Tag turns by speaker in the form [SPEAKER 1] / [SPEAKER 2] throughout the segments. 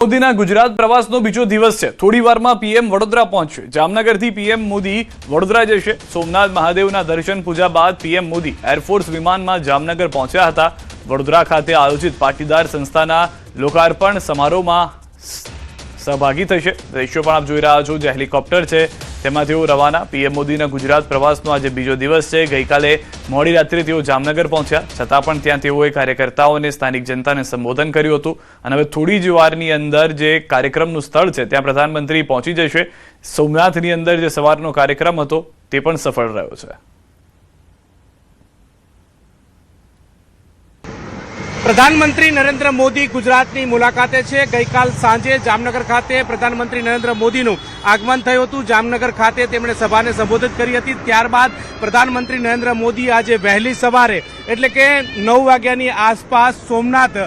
[SPEAKER 1] મોદીના ગુજરાત પ્રવાસનો બીજો દિવસ છે। થોડી વારમાં પીએમ વડોદરા પહોંચશે। જામનગરથી પીએમ મોદી વડોદરા જશે। સોમનાથ મહાદેવના દર્શન પૂજા બાદ પીએમ મોદી એરફોર્સ વિમાનમાં જામનગર પહોંચ્યા હતા। વડોદરા ખાતે આયોજિત પાટીદાર સંસ્થાના લોકાર્પણ સમારોહમાં સહભાગી થશે। દ્રશ્યો પણ આપ જોઈ રહ્યા છો, જે હેલિકોપ્ટર છે તેમાં તેઓ રવાના। પીએમ મોદીના ગુજરાત પ્રવાસનો આજે બીજો દિવસ છે। ગઈકાલે મોડી રાત્રે તેઓ જામનગર પહોંચ્યા, છતાં પણ ત્યાં તેઓએ કાર્યકર્તાઓને સ્થાનિક જનતાને સંબોધન કર્યું હતું। અને હવે થોડી જ વારની અંદર જે કાર્યક્રમનું સ્થળ છે ત્યાં પ્રધાનમંત્રી પહોંચી જશે। સોમનાથની અંદર જે સવારનો કાર્યક્રમ હતો તે પણ સફળ રહ્યો છે।
[SPEAKER 2] પ્રધાનમંત્રી નરેન્દ્ર મોદી ગુજરાતની મુલાકાતે છે। ગઈકાલ સાંજે જામનગર ખાતે પ્રધાનમંત્રી નરેન્દ્ર મોદીનું આગમન થયું હતું। જામનગર ખાતે તેમણે સભાને સંબોધિત કરી હતી। ત્યારબાદ પ્રધાનમંત્રી નરેન્દ્ર મોદી આજે વહેલી સવારે એટલે કે 9 વાગ્યાની આસપાસ સોમનાથ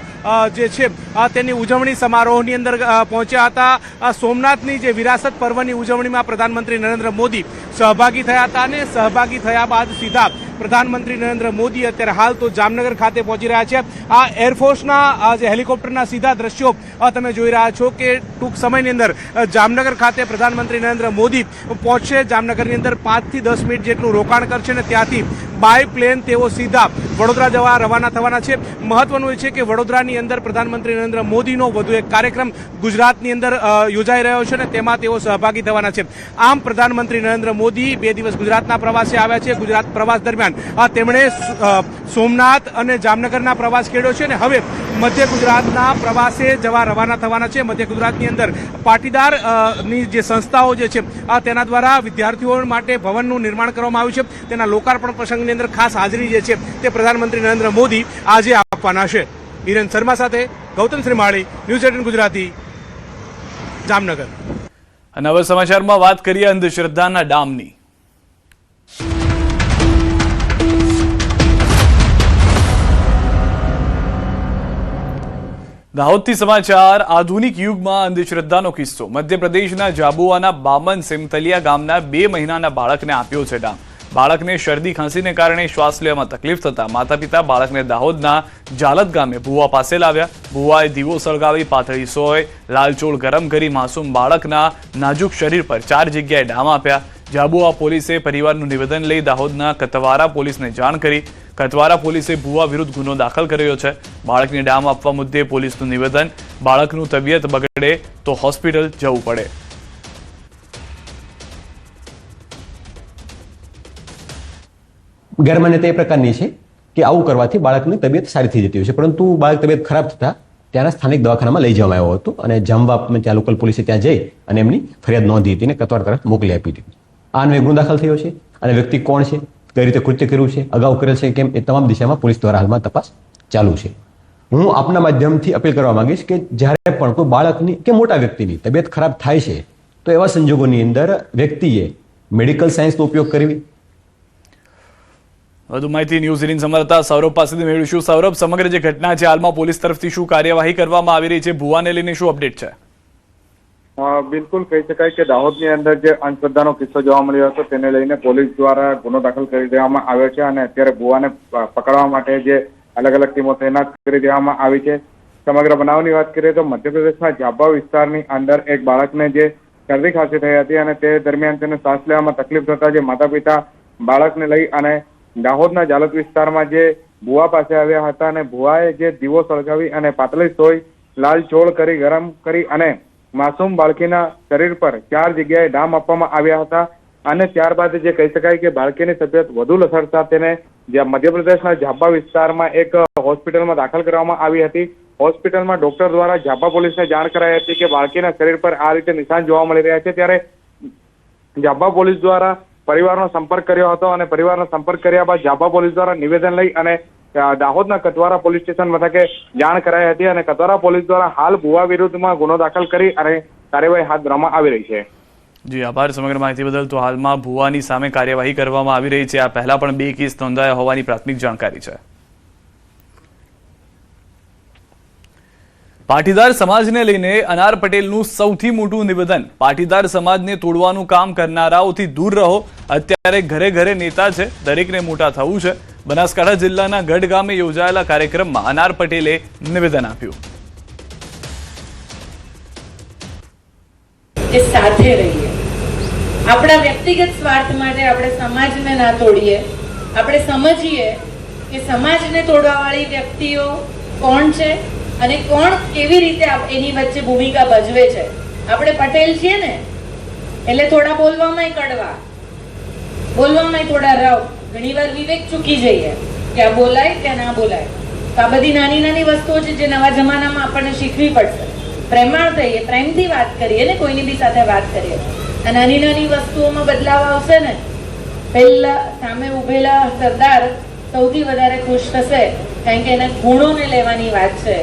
[SPEAKER 2] જે છે તેની ઉજવણી સમારોહની અંદર પહોંચ્યા હતા। સોમનાથની જે વિરાસત પર્વની ઉજવણીમાં પ્રધાનમંત્રી નરેન્દ્ર મોદી સહભાગી થયા હતા અને સહભાગી થયા બાદ સીધા પ્રધાનમંત્રી નરેન્દ્ર મોદી અત્યારે હાલ તો જામનગર ખાતે પહોંચી રહ્યા છે। આ એરફોર્સના જે હેલિકોપ્ટરના સીધા દ્રશ્યો તમે જોઈ રહ્યા છો કે ટૂંક સમયની અંદર જામનગર ખાતે પ્રધાનમંત્રી નરેન્દ્ર મોદી પહોંચશે। જામનગરની અંદર 5 થી 10 મિનિટ જેટલું રોકાણ કરશે અને ત્યાંથી બાય પ્લેન તેઓ સીધા વડોદરા જવા રવાના થવાના છે। મહત્વનું એ છે કે વડોદરાની અંદર પ્રધાનમંત્રી નરેન્દ્ર મોદીનો વધુ એક કાર્યક્રમ ગુજરાતની અંદર યોજાઈ રહ્યો છે અને તેમાં તેઓ સહભાગી થવાના છે। આમ પ્રધાનમંત્રી નરેન્દ્ર મોદી 2 દિવસ ગુજરાતના પ્રવાસે આવ્યા છે। ગુજરાત પ્રવાસ દરમિયાન તેમણે સોમનાથ અને જામનગરના પ્રવાસ ખેડ્યો છે અને હવે મધ્ય ગુજરાતના પ્રવાસે જવા રવાના થવાના છે। મધ્ય ગુજરાતની અંદર પાટીદારની જે સંસ્થાઓ જે છે તેના દ્વારા વિદ્યાર્થીઓ માટે ભવનનું નિર્માણ કરવામાં આવ્યું છે। તેના લોકાર્પણ પ્રસંગની અંદર ખાસ હાજરી જે છે તે પ્રધાનમંત્રી નરેન્દ્ર મોદી આજે આપવાના છે। હિરેન શર્મા સાથે ગૌતમ શ્રીમાળી, ન્યૂઝ 18 ગુજરાતી, જામનગર।
[SPEAKER 1] અને હવે સમાચારમાં વાત કરીએ અંધશ્રદ્ધાના ડામની। દાહોદથી સમાચાર। આધુનિક યુગમાં અંધશ્રદ્ધાનો કિસ્સો। મધ્યપ્રદેશના જાબુઆના બામન સિમતલિયા ગામના 2 મહિનાના બાળકને આપ્યો છે ડામ। બાળકને શરદી ખાંસીને કારણે શ્વાસ લેવામાં તકલીફ થતા માતા પિતા બાળકને દાહોદના જાલત ગામે ભુવા પાસે લાવ્યા। ભુવાએ દીવો સળગાવી પાતળી સોય લાલચોળ ગરમ કરી માસૂમ બાળકના નાજુક શરીર પર 4 જગ્યાએ ડામ આપ્યા। જાબુઆ પોલીસે પરિવારનું નિવેદન લઈ દાહોદના કતવારા પોલીસને જાણ કરી। કતવારા પોલીસે ભુવા વિરુદ્ધ ગુનો દાખલ કર્યો છે। બાળકને ડામ આપવા મુદ્દે પોલીસનું નિવેદન। બાળકનું તબિયત બગડે તો હોસ્પિટલ જવું પડે।
[SPEAKER 3] ગેરમાન્યતા એ પ્રકારની છે કે આવું કરવાથી બાળકની તબિયત સારી થઈ જતી હોય છે, પરંતુ બાળક તબિયત ખરાબ થતા ત્યાંના સ્થાનિક દવાખાનામાં લઈ જવામાં આવ્યો હતો અને જામવા ત્યાં લોકલ પોલીસે ત્યાં જઈ અને એમની ફરિયાદ નોંધી હતી અને કતવાર તરફ મોકલી આપી હતી। આ અન્વયે ગુનો દાખલ થયો છે અને વ્યક્તિ કોણ છે, કઈ રીતે કૃત્ય કર્યું છે, અગાઉ કરેલ છે કેમ, એ તમામ દિશામાં પોલીસ દ્વારા હાલમાં તપાસ ચાલુ છે। હું આપના માધ્યમથી અપીલ કરવા માંગીશ કે જ્યારે પણ કોઈ બાળકની કે મોટા વ્યક્તિની તબિયત ખરાબ થાય છે તો એવા સંજોગોની અંદર વ્યક્તિએ મેડિકલ સાયન્સનો ઉપયોગ કરવી।
[SPEAKER 1] વધુ માહિતી ન્યૂઝ 18 સંવાદદાતા સૌરભ પાસેથી મેળવીશું। સૌરભ, સમગ્ર જે ઘટના છે હાલમાં પોલીસ તરફથી શું કાર્યવાહી કરવામાં આવી રહી છે? ભુવાને લઈને શું અપડેટ છે?
[SPEAKER 4] બિલકુલ કહી શકાય કે દાહોદની અંદર જે અંધશ્રદ્ધાનો કિસ્સો જોવા મળ્યો હતો તેને લઈને પોલીસ દ્વારા ગુનો દાખલ કરી દેવામાં આવ્યો છે અને અત્યારે ભુવાને પકડવા માટે જે અલગ અલગ ટીમો તૈનાત કરી દેવામાં આવી છે। સમગ્ર બનાવની વાત કરીએ તો મધ્યપ્રદેશના જાબા વિસ્તારની અંદર એક બાળકને જે શરદી ખાંસી થઈ હતી અને તે દરમિયાન તેને શ્વાસ લેવામાં તકલીફ થતા જે માતા પિતા બાળકને લઈ અને દાહોદના જાલત વિસ્તારમાં જે ભુવા પાસે આવ્યા હતા અને ભુવાએ જે દીવો સળગાવી અને પાતળી સોય લાલ ચોળ કરી ગરમ કરી અને માસૂમ બાળકીના શરીર પર 4 જગ્યાએ ડામ આપવામાં આવ્યા હતા અને ત્યારબાદ જે કહી શકાય કે બાળકીની તબિયત વધુ લથડતા તેને મધ્યપ્રદેશના જાબા વિસ્તારમાં એક હોસ્પિટલમાં દાખલ કરવામાં આવી હતી। હોસ્પિટલમાં ડોક્ટર દ્વારા જાબા પોલીસને જાણ કરાઈ હતી કે બાળકીના શરીર પર આ રીતે નિશાન જોવા મળી રહ્યા છે। ત્યારે જાબા પોલીસ દ્વારા પરિવારનો સંપર્ક કર્યો હતો અને પરિવારનો સંપર્ક કર્યા બાદ જાબા પોલીસ દ્વારા નિવેદન લઈ અને દાહોદના કતવારા પોલીસ સ્ટેશન મથકે જાણ કરાઈ હતી અને કતવારા પોલીસ દ્વારા હાલ ભુવા વિરુદ્ધમાં ગુનો દાખલ કરી અને કાર્યવાહી હાથ ધરવામાં આવી રહી છે।
[SPEAKER 1] જી આભાર સમગ્ર માહિતી બદલ। તો હાલમાં ભુવાની સામે કાર્યવાહી કરવામાં આવી રહી છે। આ પહેલા પણ 2 કેસ નોંધાયા હોવાની પ્રાથમિક જાણકારી છે। પાટીદાર સમાજને લઈને અનાર પટેલનું સૌથી મોટું નિવેદન। પાટીદાર સમાજને તોડવાનું કામ કરનારાઓથી દૂર રહો। અત્યારે ઘરે ઘરે નેતા છે, દરેકને મોટા થવું છે। બનાસકાંઠા જિલ્લાના ગઢ ગામે યોજાયેલા કાર્યક્રમમાં અનાર પટેલે નિવેદન આપ્યું।
[SPEAKER 5] સાથે રહીએ. આપણા વ્યક્તિગત સ્વાર્થ માટે આપણે સમાજને ના તોડીએ. આપણે સમજીએ કે સમાજને તોડવાવાળી વ્યક્તિઓ કોણ છે અને કોણ કેવી રીતે એની વચ્ચે ભૂમિકા ભજવે છે. આપણે પટેલ છીએ ને, એટલે થોડા બોલવામાં કડવા, બોલવામાં થોડા રવ, ઘણીવાર વિવેક ચૂકી જઈએ કે આ બોલાય કે ના બોલાય. તો આ બધી નાની નાની વસ્તુઓ છે જે નવા જમાનામાં આપણને શીખવી પડશે. પ્રેમાળ થઈએ, પ્રેમથી વાત કરીએ ને, કોઈની બી સાથે વાત કરીએ. આ નાની નાની વસ્તુઓમાં બદલાવ આવશે ને, પહેલા સામે ઉભેલા સરદાર સૌથી વધારે ખુશ થશે, કારણ કે એના ગુણોને લેવાની વાત છે.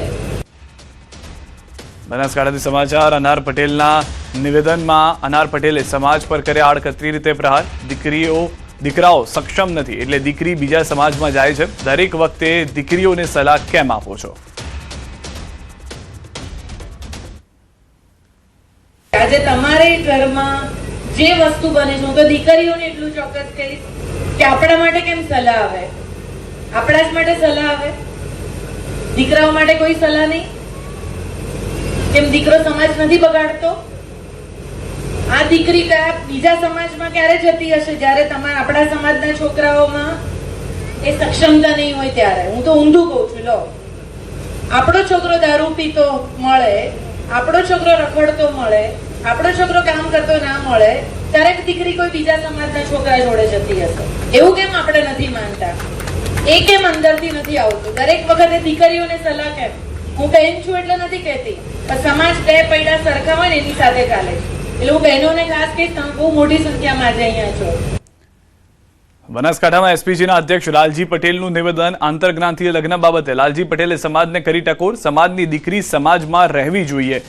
[SPEAKER 1] બનાસકાંઠાથી સમાચાર. અનાર પટેલના નિવેદનમાં અનાર પટેલે સમાજ પર કર્યા આડકતરી રીતે પ્રહાર. દીકરાઓ સક્ષમ નથી એટલે દીકરી બીજા સમાજમાં જાય છે. દરેક વખતે દીકરીઓને સલાહ કેમ આપો છો?
[SPEAKER 5] આજે તમારે ઘરમાં જે વસ્તુ બને છે, હું તો દીકરીઓને એટલું ચોક્કસ કહીશ કે આપણા માટે કેમ સલાહ આવે? આપણા જ માટે સલાહ આવે, દીકરાઓ માટે કોઈ સલાહ નહીં? કેમ દીકરો સમાજ નથી બગાડતો? આ દીકરી કયા બીજા સમાજમાં ક્યારે જતી હશે જ્યારે તમારા આપણા સમાજના છોકરાઓમાં એ સક્ષમતા નહીં હોય ત્યારે? હું તો ઊંધું કહું છું. લો, આપણો છોકરો દારૂ પીતો મળે, આપણો છોકરો રખડતો મળે, આપણો છોકરો કામ કરતો ના મળે, ત્યારે દીકરી કોઈ બીજા સમાજના છોકરા જોડે જતી હશે. એવું કેમ આપણે નથી માનતા? એ કેમ અંદરથી નથી આવતું? દરેક વખતે દીકરીઓને સલાહ કેમ? હું બહેન છું એટલે નથી કહેતી, પણ સમાજ બે પૈડા સરખા હોય ને એની સાથે ચાલે છે. એટલે હું બહેનોને ખાસ કહીશ, તમે બહુ મોટી સંખ્યામાં આજે અહીંયા છો.
[SPEAKER 1] બનાસકાંઠામાં એસપીજીના અધ્યક્ષ લાલજી પટેલનું નિવેદન. આંતરજ્ઞાતિય લગ્ન બાબતે લાલજી પટેલે સમાજને કરી ટકોર. સમાજની દીકરી સમાજમાં રહેવી જોઈએ.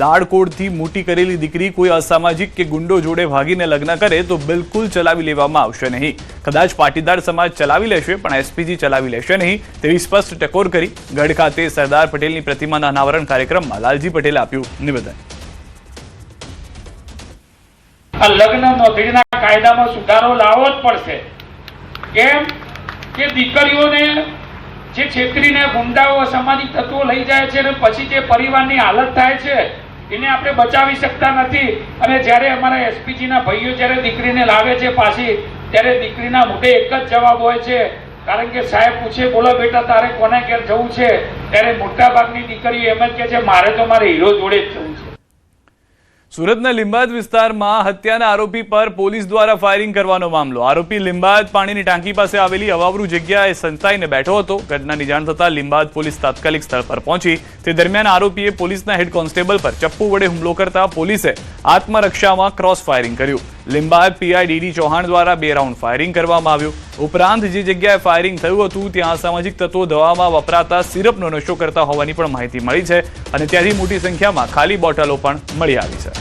[SPEAKER 1] લાડકોડથી મોટી કરેલી દીકરી કોઈ અસામાજિક કે ગુંડો જોડે ભાગીને લગ્ન કરે તો બિલકુલ ચલાવી લેવામાં આવશે નહીં. કદાચ પાટીદાર સમાજ ચલાવી લેશે પણ એસપીજી ચલાવી લેશે નહીં, તેવી સ્પષ્ટ ટકોર કરી. ગઢ ખાતે સરદાર પટેલની પ્રતિમાના અનાવરણ કાર્યક્રમમાં લાલજી પટેલે આપ્યું નિવેદન.
[SPEAKER 6] આ લગ્ન નોંધણીના કાયદામાં સુધારો લાવવો જ પડશે. કેમ કે દીકરીઓને જે છેતરીને ગુંડાઓ અસામાજિક તત્વો લઈ જાય છે અને પછી જે પરિવારની હાલત થાય છે એને આપણે બચાવી શકતા નથી. અને જ્યારે અમારા એસપીજીના ભાઈઓ જ્યારે દીકરીને લાવે છે પાછી, ત્યારે દીકરીના મોઢે એક જ જવાબ હોય છે, કારણ કે સાહેબ પૂછે બોલો બેટા તારે કોને ઘેર જવું છે, ત્યારે મોટાભાગની દીકરીઓ એમ જ કહે છે મારે તો મારે હીરો જોડે જ જવું છે.
[SPEAKER 1] સુરતના લીંબાદ વિસ્તારમાં હત્યાના આરોપી પર પોલીસ દ્વારા ફાયરિંગ કરવાનો મામલો. આરોપી લીંબાદ પાણીની ટાંકી પાસે આવેલી અવાવરૂ જગ્યાએ સંતાઈને બેઠો હતો. ઘટનાની જાણ થતાં લીંબાદ પોલીસ તાત્કાલિક સ્થળ પર પહોંચી. તે દરમિયાન આરોપીએ પોલીસના હેડ કોન્સ્ટેબલ પર ચપ્પુ વડે હુમલો કરતા પોલીસે આત્મરક્ષામાં ક્રોસ ફાયરિંગ કર્યું. લીંબાદ પીઆઈ ડીડી ચૌહાણ દ્વારા 2 રાઉન્ડ ફાયરિંગ કરવામાં આવ્યું. ઉપરાંત જે જગ્યાએ ફાયરિંગ થયું હતું ત્યાં અસામાજિક તત્વો દવામાં વપરાતા સિરપનો નશો કરતા હોવાની પણ માહિતી મળી છે અને ત્યાંથી મોટી સંખ્યામાં ખાલી બોટલો પણ મળી આવી છે.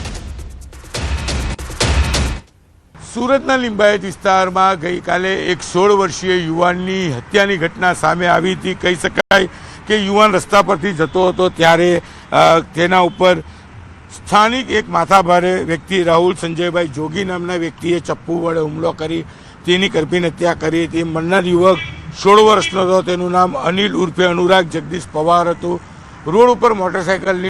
[SPEAKER 7] સુરતના લિંબાયત વિસ્તારમાં ગઈકાલે એક 16 વર્ષીય યુવાનની હત્યાની ઘટના સામે આવી હતી. કહી શકાય કે યુવાન રસ્તા પરથી જતો હતો ત્યારે તેના ઉપર સ્થાનિક એક માથાભારે વ્યક્તિ રાહુલ સંજયભાઈ જોગી નામના વ્યક્તિએ ચપ્પુ વડે હુમલો કરી તેની કરપીને હત્યા કરી હતી. મરનાર યુવક 16 વર્ષનો હતો. તેનું નામ અનિલ ઉર્ફે અનુરાગ જગદીશ પવાર હતું. રોડ ઉપર મોટરસાયકલની